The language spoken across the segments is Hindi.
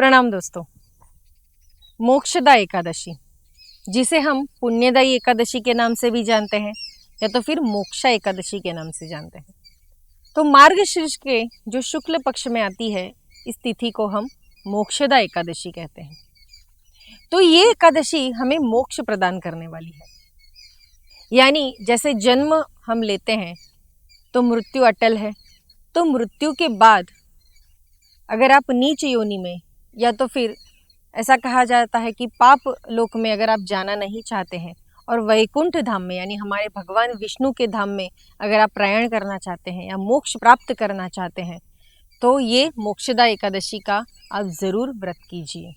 प्रणाम दोस्तों। मोक्षदा एकादशी, जिसे हम पुण्यदायी एकादशी के नाम से भी जानते हैं या तो फिर मोक्षा एकादशी के नाम से जानते हैं, तो मार्गशीर्ष के जो शुक्ल पक्ष में आती है इस तिथि को हम मोक्षदा एकादशी कहते हैं। तो ये एकादशी हमें मोक्ष प्रदान करने वाली है। यानी जैसे जन्म हम लेते हैं तो मृत्यु अटल है, तो मृत्यु के बाद अगर आप नीच योनि में या तो फिर ऐसा कहा जाता है कि पाप लोक में अगर आप जाना नहीं चाहते हैं और वैकुंठ धाम में यानी हमारे भगवान विष्णु के धाम में अगर आप प्रयाण करना चाहते हैं या मोक्ष प्राप्त करना चाहते हैं तो ये मोक्षदा एकादशी का आप ज़रूर व्रत कीजिए।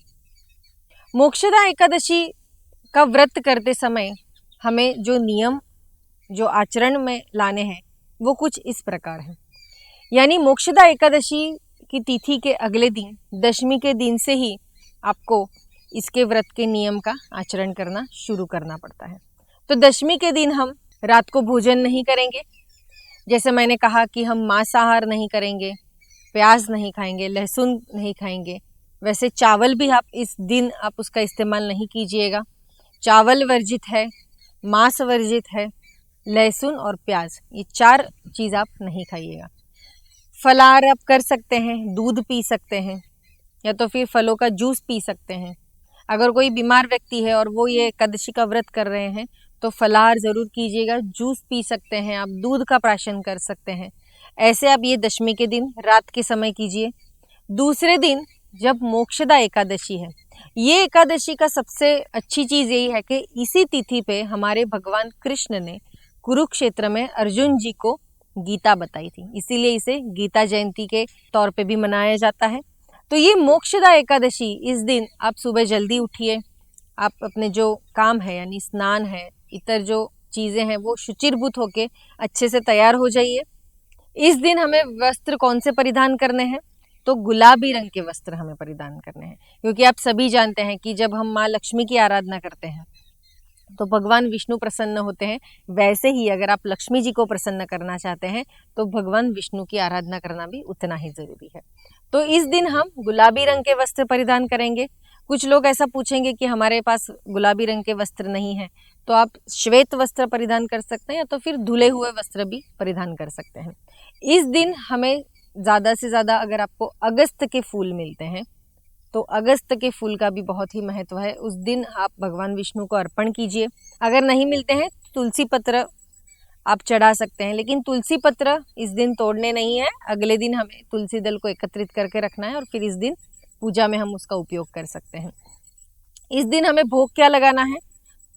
मोक्षदा एकादशी का व्रत करते समय हमें जो नियम जो आचरण में लाने हैं वो कुछ इस प्रकार है। यानी मोक्षदा एकादशी की तिथि के अगले दिन दशमी के दिन से ही आपको इसके व्रत के नियम का आचरण करना शुरू करना पड़ता है। तो दशमी के दिन हम रात को भोजन नहीं करेंगे, जैसे मैंने कहा कि हम मांसाहार नहीं करेंगे, प्याज नहीं खाएंगे, लहसुन नहीं खाएंगे। वैसे चावल भी आप इस दिन आप उसका इस्तेमाल नहीं कीजिएगा। चावल वर्जित है, मांस वर्जित है, लहसुन और प्याज ये 4 चीज़ आप नहीं खाइएगा। फलाहार आप कर सकते हैं, दूध पी सकते हैं या तो फिर फलों का जूस पी सकते हैं। अगर कोई बीमार व्यक्ति है और वो ये एकादशी का व्रत कर रहे हैं तो फलाहार ज़रूर कीजिएगा, जूस पी सकते हैं आप, दूध का प्राशन कर सकते हैं। ऐसे आप ये दशमी के दिन रात के समय कीजिए। दूसरे दिन जब मोक्षदा एकादशी है, ये एकादशी का सबसे अच्छी चीज़ यही है कि इसी तिथि पे हमारे भगवान कृष्ण ने कुरुक्षेत्र में अर्जुन जी को गीता बताई थी, इसीलिए इसे गीता जयंती के तौर पे भी मनाया जाता है। तो ये मोक्षदा एकादशी, इस दिन आप सुबह जल्दी उठिए, आप अपने जो काम है यानी स्नान है, इतर जो चीज़ें हैं वो शुचिर्भूत होके अच्छे से तैयार हो जाइए। इस दिन हमें वस्त्र कौन से परिधान करने हैं, तो गुलाबी रंग के वस्त्र हमें परिधान करने हैं, क्योंकि आप सभी जानते हैं कि जब हम माँ लक्ष्मी की आराधना करते हैं तो भगवान विष्णु प्रसन्न होते हैं। वैसे ही अगर आप लक्ष्मी जी को प्रसन्न करना चाहते हैं तो भगवान विष्णु की आराधना करना भी उतना ही ज़रूरी है। तो इस दिन हम गुलाबी रंग के वस्त्र परिधान करेंगे। कुछ लोग ऐसा पूछेंगे कि हमारे पास गुलाबी रंग के वस्त्र नहीं है, तो आप श्वेत वस्त्र परिधान कर सकते हैं या तो फिर धुले हुए वस्त्र भी परिधान कर सकते हैं। इस दिन हमें ज़्यादा से ज़्यादा अगर आपको अगस्त के फूल मिलते हैं तो अगस्त के फूल का भी बहुत ही महत्व है। उस दिन आप भगवान विष्णु को अर्पण कीजिए। अगर नहीं मिलते हैं तुलसी पत्र आप चढ़ा सकते हैं, लेकिन तुलसी पत्र इस दिन तोड़ने नहीं है। अगले दिन हमें तुलसी दल को एकत्रित करके रखना है और फिर इस दिन पूजा में हम उसका उपयोग कर सकते हैं। इस दिन हमें भोग क्या लगाना है,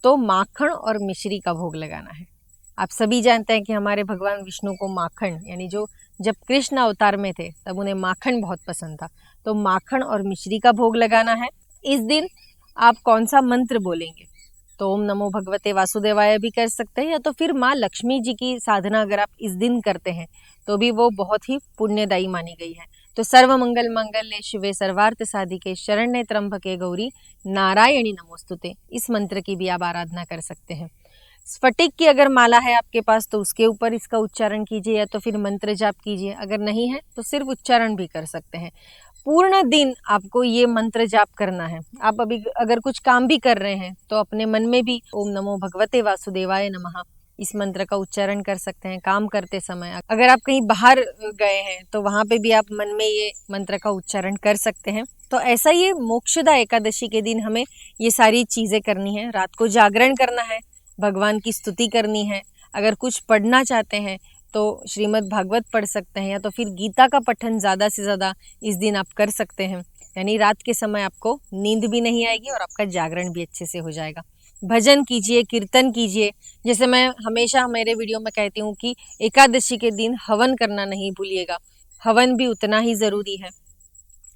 तो माखन और मिश्री का भोग लगाना है। आप सभी जानते हैं कि हमारे भगवान विष्णु को माखन यानी जो जब कृष्ण अवतार में थे तब उन्हें माखन बहुत पसंद था, तो माखन और मिश्री का भोग लगाना है। इस दिन आप कौन सा मंत्र बोलेंगे, तो ओम नमो भगवते वासुदेवाय भी कर सकते हैं या तो फिर माँ लक्ष्मी जी की साधना अगर आप इस दिन करते हैं तो भी वो बहुत ही पुण्यदायी मानी गई है। तो सर्व मंगल मंगल्ये शिवे सर्वार्थ साधिके शरण्ये त्र्यंबके गौरी नारायणी नमोस्तुते, इस मंत्र की भी आप आराधना कर सकते हैं। स्फटिक की अगर माला है आपके पास तो उसके ऊपर इसका उच्चारण कीजिए या तो फिर मंत्र जाप कीजिए। अगर नहीं है तो सिर्फ उच्चारण भी कर सकते हैं। पूर्ण दिन आपको ये मंत्र जाप करना है। आप अभी अगर कुछ काम भी कर रहे हैं तो अपने मन में भी ओम नमो भगवते वासुदेवाय नमः इस मंत्र का उच्चारण कर सकते हैं। काम करते समय अगर आप कहीं बाहर गए हैं तो वहाँ पे भी आप मन में ये मंत्र का उच्चारण कर सकते हैं। तो ऐसा ये मोक्षदा एकादशी के दिन हमें ये सारी चीज़ें करनी है। रात को जागरण करना है, भगवान की स्तुति करनी है। अगर कुछ पढ़ना चाहते हैं तो श्रीमद् भागवत पढ़ सकते हैं या तो फिर गीता का पठन ज़्यादा से ज़्यादा इस दिन आप कर सकते हैं। यानी रात के समय आपको नींद भी नहीं आएगी और आपका जागरण भी अच्छे से हो जाएगा। भजन कीजिए, कीर्तन कीजिए। जैसे मैं हमेशा मेरे वीडियो में कहती हूँ कि एकादशी के दिन हवन करना नहीं भूलिएगा। हवन भी उतना ही ज़रूरी है।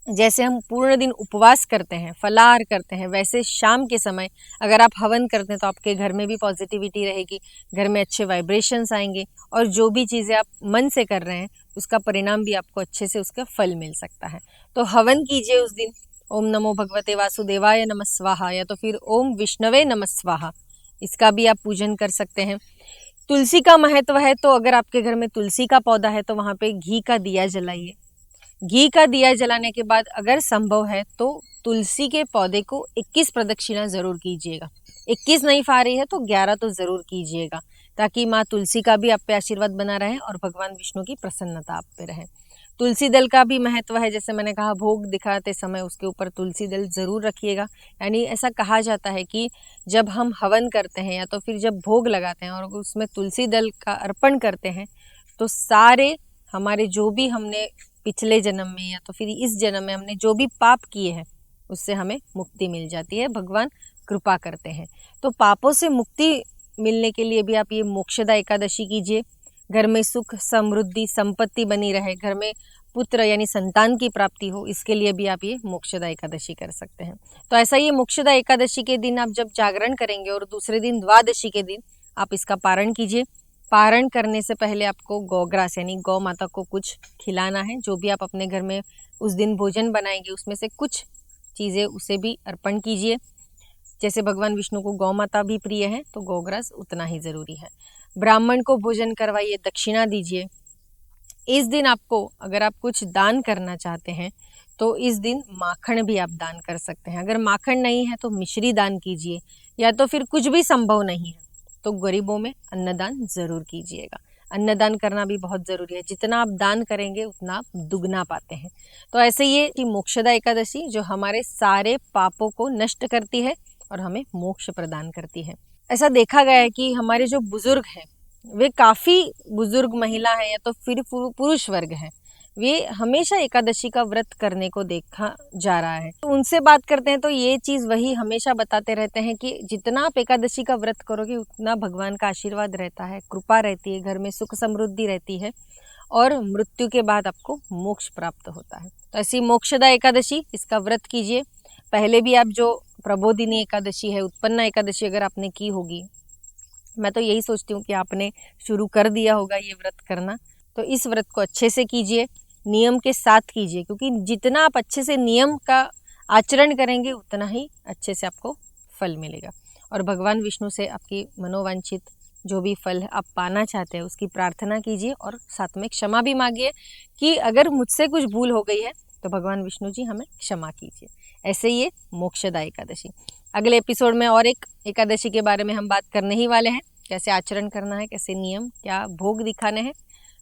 जैसे हम पूर्ण दिन उपवास करते हैं, फलाहार करते हैं, वैसे शाम के समय अगर आप हवन करते हैं तो आपके घर में भी पॉजिटिविटी रहेगी, घर में अच्छे वाइब्रेशंस आएंगे और जो भी चीज़ें आप मन से कर रहे हैं उसका परिणाम भी आपको अच्छे से उसका फल मिल सकता है। तो हवन कीजिए उस दिन। ओम नमो भगवते वासुदेवाय नमः स्वाहा या तो फिर ओम विष्णवे नमः स्वाहा, इसका भी आप पूजन कर सकते हैं। तुलसी का महत्व है, तो अगर आपके घर में तुलसी का पौधा है तो वहाँ पे घी का दिया जलाइए। घी का दिया जलाने के बाद अगर संभव है तो तुलसी के पौधे को 21 प्रदक्षिणा जरूर कीजिएगा। 21 नहीं पा रही है तो 11 तो जरूर कीजिएगा, ताकि माँ तुलसी का भी आप पे आशीर्वाद बना रहे और भगवान विष्णु की प्रसन्नता आप पे रहे। तुलसी दल का भी महत्व है, जैसे मैंने कहा भोग दिखाते समय उसके ऊपर तुलसी दल जरूर रखिएगा। यानी ऐसा कहा जाता है कि जब हम हवन करते हैं या तो फिर जब भोग लगाते हैं और उसमें तुलसी दल का अर्पण करते हैं तो सारे हमारे जो भी हमने पिछले जन्म में या तो फिर इस जन्म में हमने जो भी पाप किए हैं उससे हमें मुक्ति मिल जाती है, भगवान कृपा करते हैं। तो पापों से मुक्ति मिलने के लिए भी आप ये मोक्षदा एकादशी कीजिए। घर में सुख समृद्धि संपत्ति बनी रहे, घर में पुत्र यानी संतान की प्राप्ति हो, इसके लिए भी आप ये मोक्षदा एकादशी कर सकते हैं। तो ऐसा ये मोक्षदा एकादशी के दिन आप जब जागरण करेंगे और दूसरे दिन द्वादशी के दिन आप इसका पारण कीजिए। पारण करने से पहले आपको गौग्रास यानी गौ माता को कुछ खिलाना है। जो भी आप अपने घर में उस दिन भोजन बनाएंगे उसमें से कुछ चीज़ें उसे भी अर्पण कीजिए। जैसे भगवान विष्णु को गौ माता भी प्रिय है तो गौग्रास उतना ही ज़रूरी है। ब्राह्मण को भोजन करवाइए, दक्षिणा दीजिए। इस दिन आपको अगर आप कुछ दान करना चाहते हैं तो इस दिन माखन भी आप दान कर सकते हैं। अगर माखन नहीं है तो मिश्री दान कीजिए, या तो फिर कुछ भी संभव नहीं है तो गरीबों में अन्नदान जरूर कीजिएगा। अन्नदान करना भी बहुत ज़रूरी है, जितना आप दान करेंगे उतना आप दुगना पाते हैं। तो ऐसे ये कि मोक्षदा एकादशी जो हमारे सारे पापों को नष्ट करती है और हमें मोक्ष प्रदान करती है। ऐसा देखा गया है कि हमारे जो बुजुर्ग हैं वे काफ़ी बुजुर्ग महिला हैं या तो फिर पुरुष वर्ग हैं, वे हमेशा एकादशी का व्रत करने को देखा जा रहा है। तो उनसे बात करते हैं तो ये चीज़ वही हमेशा बताते रहते हैं कि जितना आप एकादशी का व्रत करोगे उतना भगवान का आशीर्वाद रहता है, कृपा रहती है, घर में सुख समृद्धि रहती है और मृत्यु के बाद आपको मोक्ष प्राप्त होता है। तो ऐसी मोक्षदा एकादशी इसका व्रत कीजिए। पहले भी आप जो प्रबोधिनी एकादशी है, उत्पन्ना एकादशी अगर आपने की होगी, मैं तो यही सोचती हूँ कि आपने शुरू कर दिया होगा ये व्रत करना, तो इस व्रत को अच्छे से कीजिए, नियम के साथ कीजिए, क्योंकि जितना आप अच्छे से नियम का आचरण करेंगे उतना ही अच्छे से आपको फल मिलेगा। और भगवान विष्णु से आपकी मनोवांछित जो भी फल आप पाना चाहते हैं उसकी प्रार्थना कीजिए और साथ में क्षमा भी मांगिए कि अगर मुझसे कुछ भूल हो गई है तो भगवान विष्णु जी हमें क्षमा कीजिए। ऐसे ये मोक्षदा एकादशी। अगले एपिसोड में और एक एकादशी के बारे में हम बात करने ही वाले हैं, कैसे आचरण करना है, कैसे नियम, क्या भोग दिखाने हैं।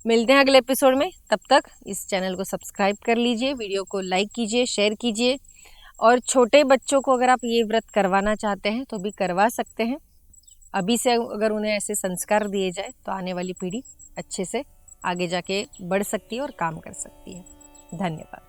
मिलते हैं अगले एपिसोड में, तब तक इस चैनल को सब्सक्राइब कर लीजिए, वीडियो को लाइक कीजिए, शेयर कीजिए। और छोटे बच्चों को अगर आप ये व्रत करवाना चाहते हैं तो भी करवा सकते हैं। अभी से अगर उन्हें ऐसे संस्कार दिए जाए तो आने वाली पीढ़ी अच्छे से आगे जाके बढ़ सकती है और काम कर सकती है। धन्यवाद।